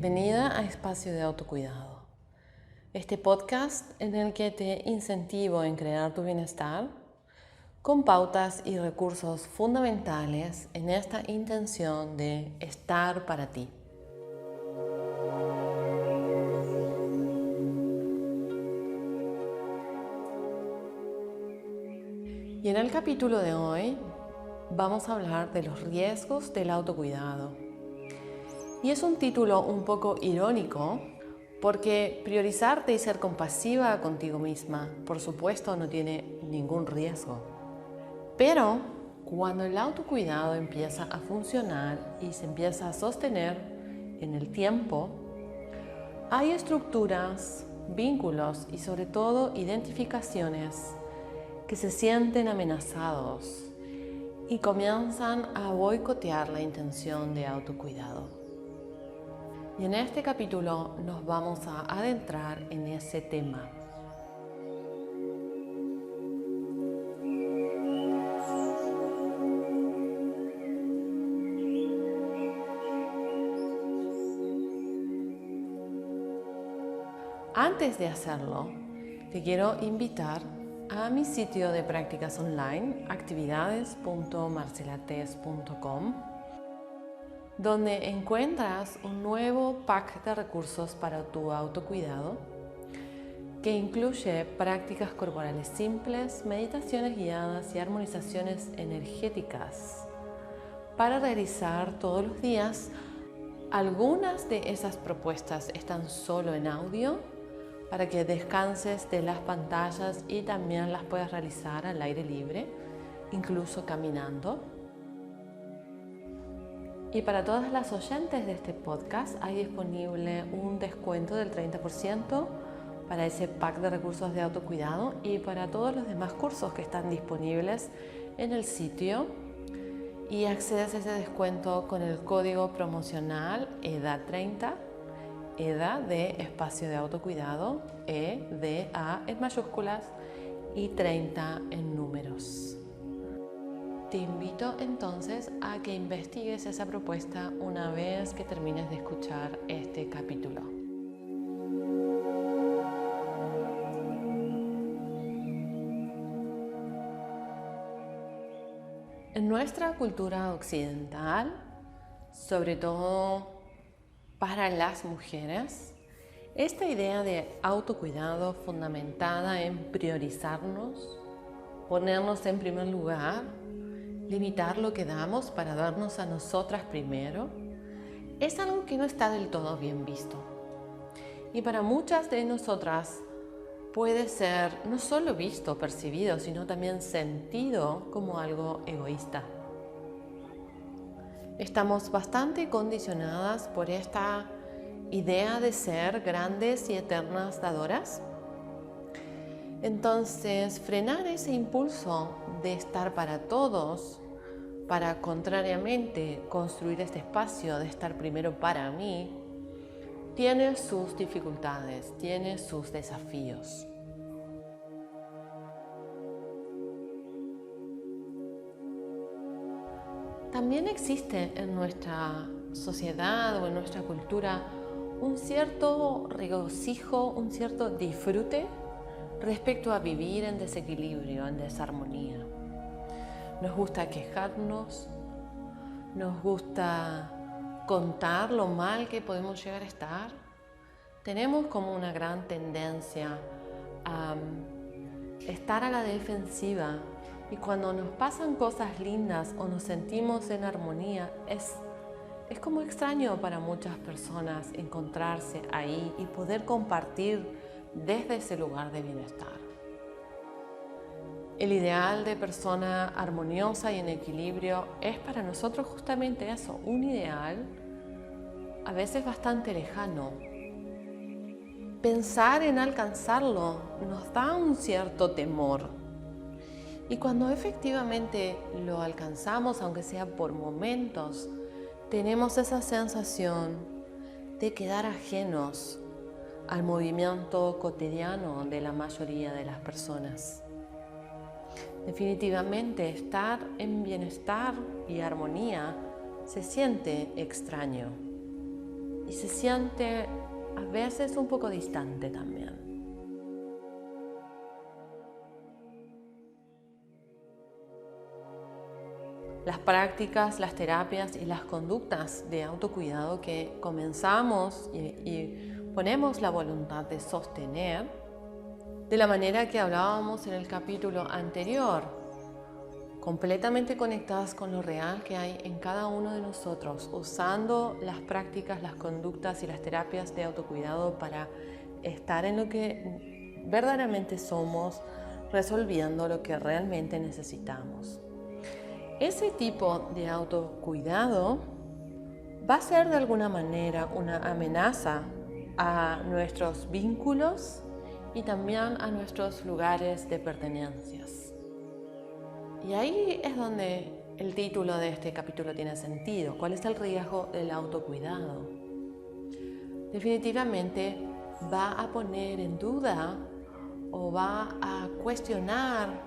Bienvenida a Espacio de Autocuidado, este podcast en el que te incentivo en crear tu bienestar con pautas y recursos fundamentales en esta intención de estar para ti. Y en el capítulo de hoy vamos a hablar de los riesgos del autocuidado. Y es un título un poco irónico porque priorizarte y ser compasiva contigo misma, por supuesto, no tiene ningún riesgo. Pero cuando el autocuidado empieza a funcionar y se empieza a sostener en el tiempo, hay estructuras, vínculos y sobre todo identificaciones que se sienten amenazados y comienzan a boicotear la intención de autocuidado. Y en este capítulo nos vamos a adentrar en ese tema. Antes de hacerlo, te quiero invitar a mi sitio de prácticas online, actividades.marcelates.com, donde encuentras un nuevo pack de recursos para tu autocuidado que incluye prácticas corporales simples, meditaciones guiadas y armonizaciones energéticas para realizar todos los días. Algunas de esas propuestas están solo en audio para que descanses de las pantallas y también las puedas realizar al aire libre, incluso caminando. Y para todas las oyentes de este podcast hay disponible un descuento del 30% para ese pack de recursos de autocuidado y para todos los demás cursos que están disponibles en el sitio. Y accedes a ese descuento con el código promocional EDA30, EDA de espacio de autocuidado, EDA en mayúsculas y 30 en números. Te invito entonces a que investigues esa propuesta una vez que termines de escuchar este capítulo. En nuestra cultura occidental, sobre todo para las mujeres, esta idea de autocuidado fundamentada en priorizarnos, ponernos en primer lugar, limitar lo que damos para darnos a nosotras primero, es algo que no está del todo bien visto. Y para muchas de nosotras puede ser no solo visto, percibido, sino también sentido como algo egoísta. Estamos bastante condicionadas por esta idea de ser grandes y eternas dadoras. Entonces, frenar ese impulso de estar para todos, para contrariamente construir este espacio de estar primero para mí, tiene sus dificultades, tiene sus desafíos. También existe en nuestra sociedad o en nuestra cultura un cierto regocijo, un cierto disfrute respecto a vivir en desequilibrio, en desarmonía. Nos gusta quejarnos, nos gusta contar lo mal que podemos llegar a estar. Tenemos como una gran tendencia a estar a la defensiva y cuando nos pasan cosas lindas o nos sentimos en armonía, es como extraño para muchas personas encontrarse ahí y poder compartir desde ese lugar de bienestar. El ideal de persona armoniosa y en equilibrio es para nosotros justamente eso, un ideal a veces bastante lejano. Pensar en alcanzarlo nos da un cierto temor. Y cuando efectivamente lo alcanzamos, aunque sea por momentos, tenemos esa sensación de quedar ajenos al movimiento cotidiano de la mayoría de las personas. Definitivamente estar en bienestar y armonía se siente extraño. y se siente a veces un poco distante también. Las prácticas, las terapias y las conductas de autocuidado que comenzamos y ponemos la voluntad de sostener, de la manera que hablábamos en el capítulo anterior, completamente conectadas con lo real que hay en cada uno de nosotros, usando las prácticas, las conductas y las terapias de autocuidado para estar en lo que verdaderamente somos, resolviendo lo que realmente necesitamos. Ese tipo de autocuidado va a ser de alguna manera una amenaza a nuestros vínculos y también a nuestros lugares de pertenencias. Y ahí es donde el título de este capítulo tiene sentido. ¿Cuál es el riesgo del autocuidado? Definitivamente va a poner en duda o va a cuestionar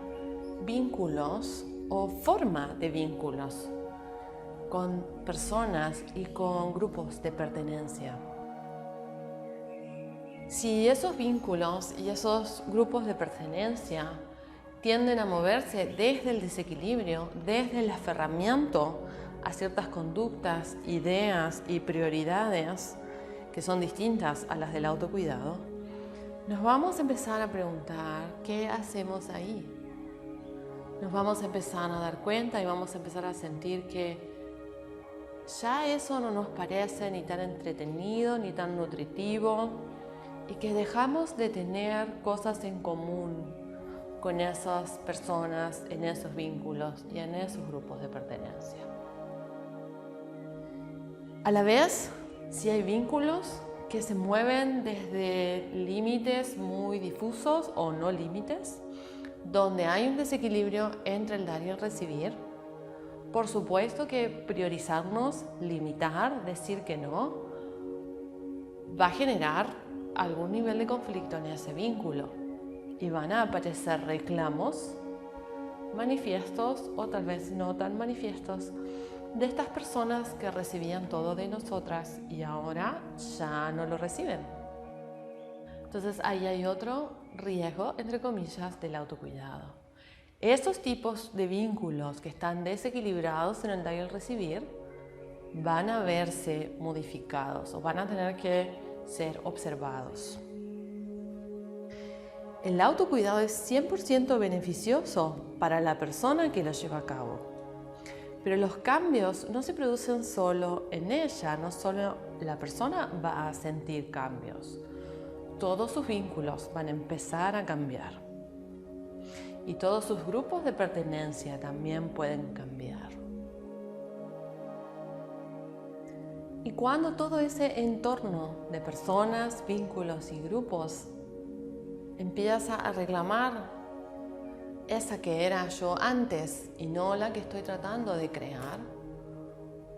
vínculos o forma de vínculos con personas y con grupos de pertenencia. Si esos vínculos y esos grupos de pertenencia tienden a moverse desde el desequilibrio, desde el aferramiento a ciertas conductas, ideas y prioridades que son distintas a las del autocuidado, nos vamos a empezar a preguntar qué hacemos ahí. Nos vamos a empezar a dar cuenta y vamos a empezar a sentir que ya eso no nos parece ni tan entretenido ni tan nutritivo y que dejamos de tener cosas en común con esas personas, en esos vínculos y en esos grupos de pertenencia. A la vez, si hay vínculos que se mueven desde límites muy difusos o no límites, donde hay un desequilibrio entre el dar y el recibir, por supuesto que priorizarnos, limitar, decir que no, va a generar algún nivel de conflicto en ese vínculo y van a aparecer reclamos manifiestos o tal vez no tan manifiestos de estas personas que recibían todo de nosotras y ahora ya no lo reciben. Entonces ahí hay otro riesgo, entre comillas, del autocuidado. Estos tipos de vínculos que están desequilibrados en el dar y el recibir van a verse modificados o van a tener que ser observados. El autocuidado es 100% beneficioso para la persona que lo lleva a cabo, pero los cambios no se producen solo en ella, no solo la persona va a sentir cambios. Todos sus vínculos van a empezar a cambiar y todos sus grupos de pertenencia también pueden cambiar. Y cuando todo ese entorno de personas, vínculos y grupos empieza a reclamar esa que era yo antes y no la que estoy tratando de crear,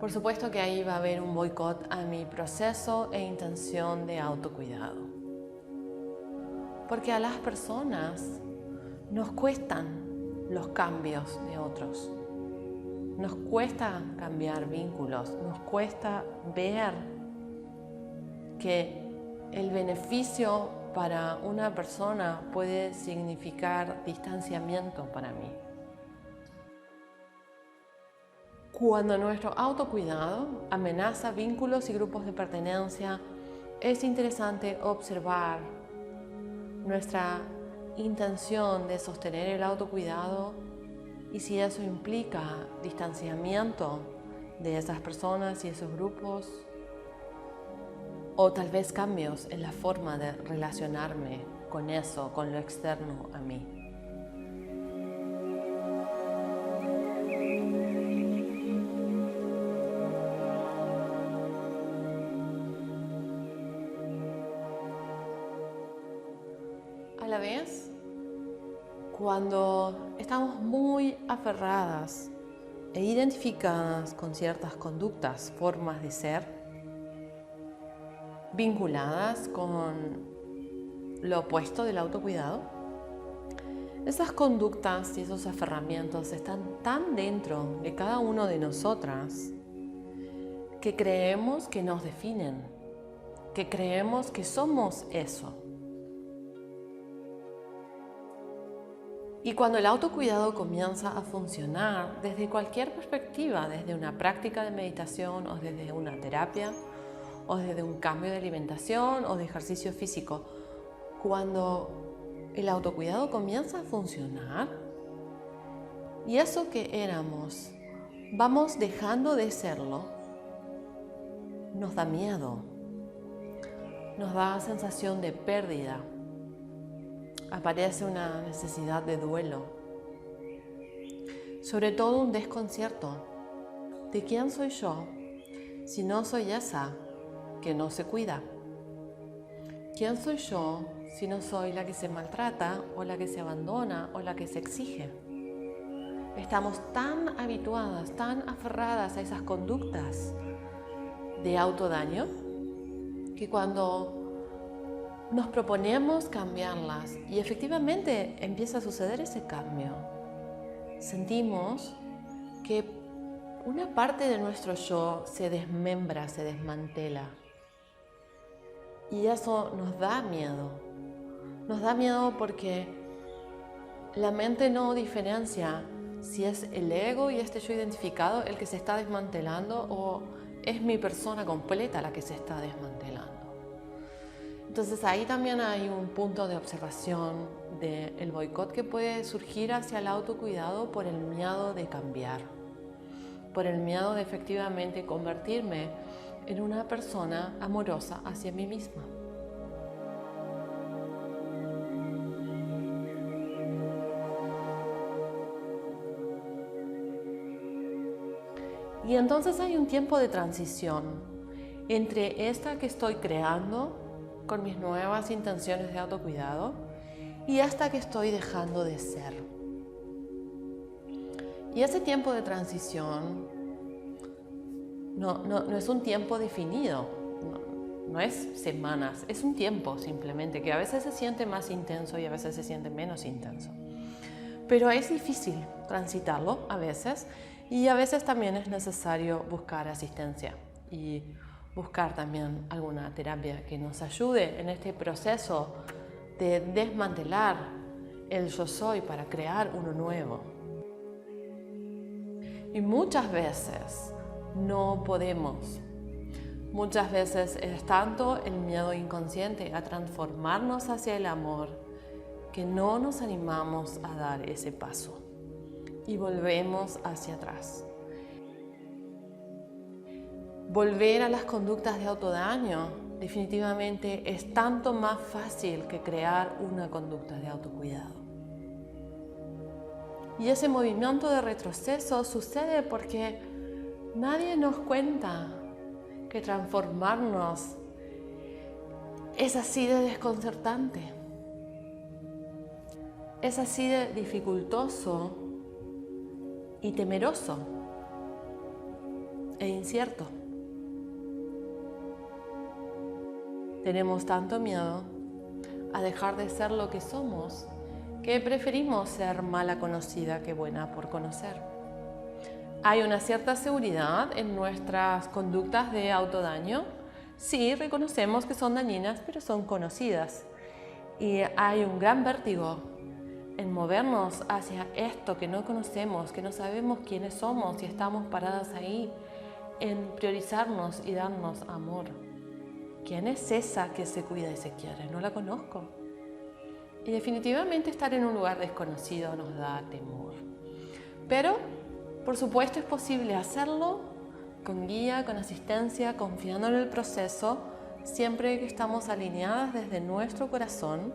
por supuesto que ahí va a haber un boicot a mi proceso e intención de autocuidado. Porque a las personas nos cuestan los cambios de otros. Nos cuesta cambiar vínculos, nos cuesta ver que el beneficio para una persona puede significar distanciamiento para mí. Cuando nuestro autocuidado amenaza vínculos y grupos de pertenencia, es interesante observar nuestra intención de sostener el autocuidado y si eso implica distanciamiento de esas personas y esos grupos o tal vez cambios en la forma de relacionarme con eso, con lo externo a mí. A la vez, cuando estamos muy aferradas e identificadas con ciertas conductas, formas de ser, vinculadas con lo opuesto del autocuidado, esas conductas y esos aferramientos están tan dentro de cada uno de nosotras que creemos que nos definen que creemos que somos eso. Y cuando el autocuidado comienza a funcionar desde cualquier perspectiva, desde una práctica de meditación o desde una terapia o desde un cambio de alimentación o de ejercicio físico, cuando el autocuidado comienza a funcionar y eso que éramos, vamos dejando de serlo, nos da miedo, nos da sensación de pérdida. Aparece una necesidad de duelo, sobre todo un desconcierto. ¿De quién soy yo si no soy esa que no se cuida? ¿Quién soy yo si no soy la que se maltrata o la que se abandona o la que se exige? Estamos tan habituadas, tan aferradas a esas conductas de autodaño que cuando nos proponemos cambiarlas y efectivamente empieza a suceder ese cambio, sentimos que una parte de nuestro yo se desmembra, se desmantela. Y eso nos da miedo. Nos da miedo porque la mente no diferencia si es el ego y este yo identificado el que se está desmantelando o es mi persona completa la que se está desmantelando. Entonces ahí también hay un punto de observación del boicot que puede surgir hacia el autocuidado por el miedo de cambiar, por el miedo de efectivamente convertirme en una persona amorosa hacia mí misma. Y entonces hay un tiempo de transición entre esta que estoy creando con mis nuevas intenciones de autocuidado y esta que estoy dejando de ser. Y ese tiempo de transición no es un tiempo definido, no es semanas, es un tiempo simplemente que a veces se siente más intenso y a veces se siente menos intenso. Pero es difícil transitarlo a veces y a veces también es necesario buscar asistencia y buscar también alguna terapia que nos ayude en este proceso de desmantelar el yo soy para crear uno nuevo. Y muchas veces no podemos. Muchas veces es tanto el miedo inconsciente a transformarnos hacia el amor que no nos animamos a dar ese paso y volvemos hacia atrás. Volver a las conductas de autodaño definitivamente es tanto más fácil que crear una conducta de autocuidado. Y ese movimiento de retroceso sucede porque nadie nos cuenta que transformarnos es así de desconcertante, es así de dificultoso y temeroso e incierto. Tenemos tanto miedo a dejar de ser lo que somos que preferimos ser mala conocida que buena por conocer. Hay una cierta seguridad en nuestras conductas de autodaño. Sí, reconocemos que son dañinas, pero son conocidas. Y hay un gran vértigo en movernos hacia esto que no conocemos, que no sabemos quiénes somos y estamos paradas ahí, en priorizarnos y darnos amor. ¿Quién es esa que se cuida y se quiere? No la conozco. Y definitivamente estar en un lugar desconocido nos da temor. Pero, por supuesto, es posible hacerlo con guía, con asistencia, confiando en el proceso, siempre que estamos alineadas desde nuestro corazón,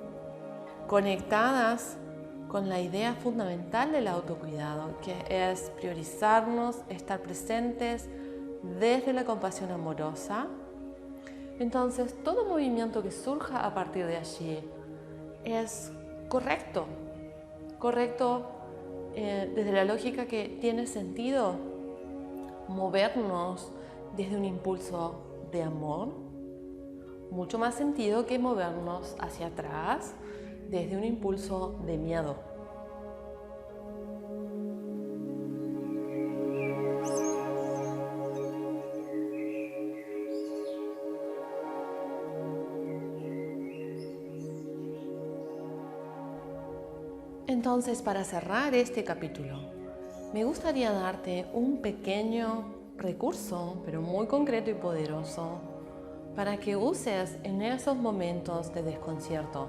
conectadas con la idea fundamental del autocuidado, que es priorizarnos, estar presentes desde la compasión amorosa. Entonces, todo movimiento que surja a partir de allí es correcto desde la lógica que tiene sentido movernos desde un impulso de amor, mucho más sentido que movernos hacia atrás desde un impulso de miedo. Entonces, para cerrar este capítulo, me gustaría darte un pequeño recurso, pero muy concreto y poderoso, para que uses en esos momentos de desconcierto,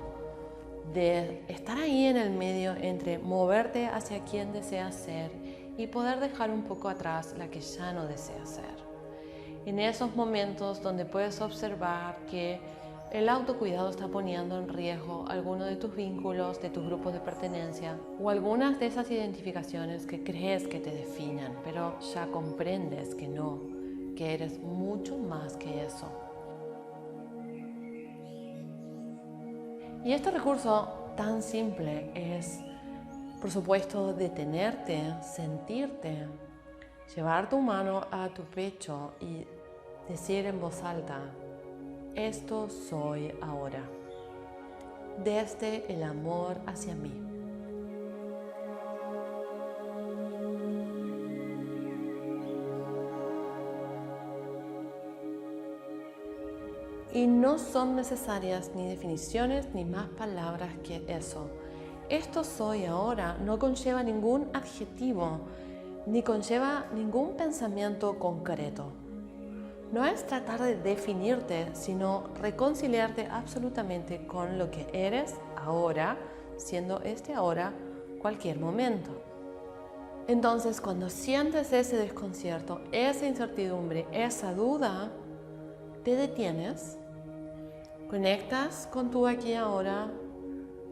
de estar ahí en el medio entre moverte hacia quien deseas ser y poder dejar un poco atrás la que ya no deseas ser. En esos momentos donde puedes observar que el autocuidado está poniendo en riesgo alguno de tus vínculos, de tus grupos de pertenencia o algunas de esas identificaciones que crees que te definen, pero ya comprendes que no, que eres mucho más que eso. Y este recurso tan simple es, por supuesto, detenerte, sentirte, llevar tu mano a tu pecho y decir en voz alta: esto soy ahora, desde el amor hacia mí. Y no son necesarias ni definiciones ni más palabras que eso. Esto soy ahora no conlleva ningún adjetivo, ni conlleva ningún pensamiento concreto. No es tratar de definirte, sino reconciliarte absolutamente con lo que eres ahora, siendo este ahora cualquier momento. Entonces, cuando sientes ese desconcierto, esa incertidumbre, esa duda, te detienes, conectas con tu aquí y ahora,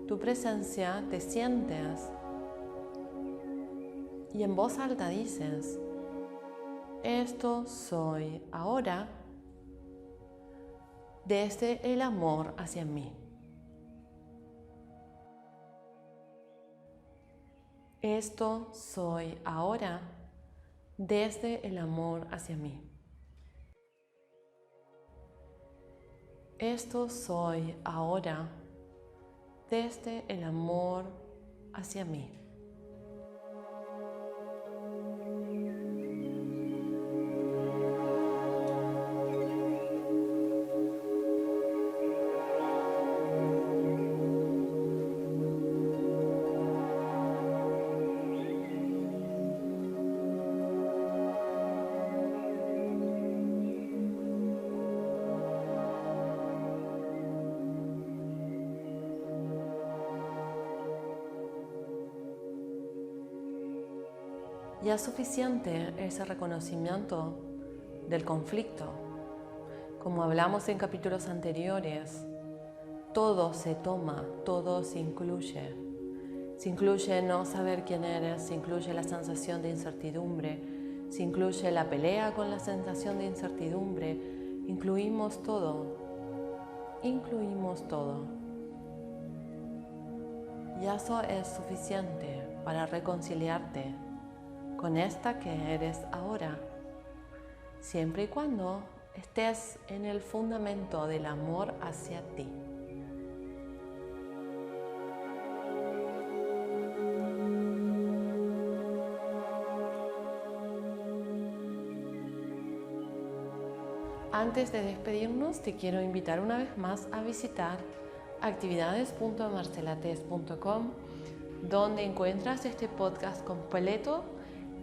tu presencia, te sientes y en voz alta dices: esto soy ahora, desde el amor hacia mí. Esto soy ahora, desde el amor hacia mí. Esto soy ahora, desde el amor hacia mí. Ya es suficiente ese reconocimiento del conflicto. Como hablamos en capítulos anteriores, todo se toma, todo se incluye. Se incluye no saber quién eres, se incluye la sensación de incertidumbre, se incluye la pelea con la sensación de incertidumbre. Incluimos todo. Y eso es suficiente para reconciliarte con esta que eres ahora, siempre y cuando estés en el fundamento del amor hacia ti. Antes de despedirnos, te quiero invitar una vez más a visitar actividades.marcelates.com, donde encuentras este podcast completo,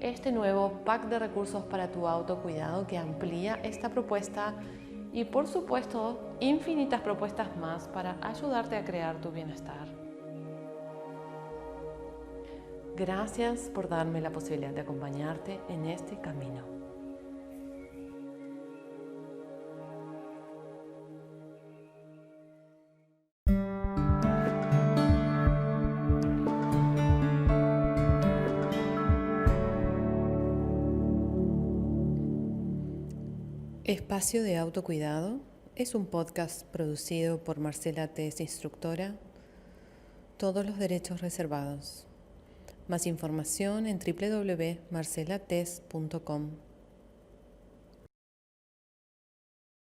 este nuevo pack de recursos para tu autocuidado que amplía esta propuesta y, por supuesto, infinitas propuestas más para ayudarte a crear tu bienestar. Gracias por darme la posibilidad de acompañarte en este camino. Espacio de Autocuidado es un podcast producido por Marcela Tes, instructora. Todos los derechos reservados. Más información en www.marcelates.com.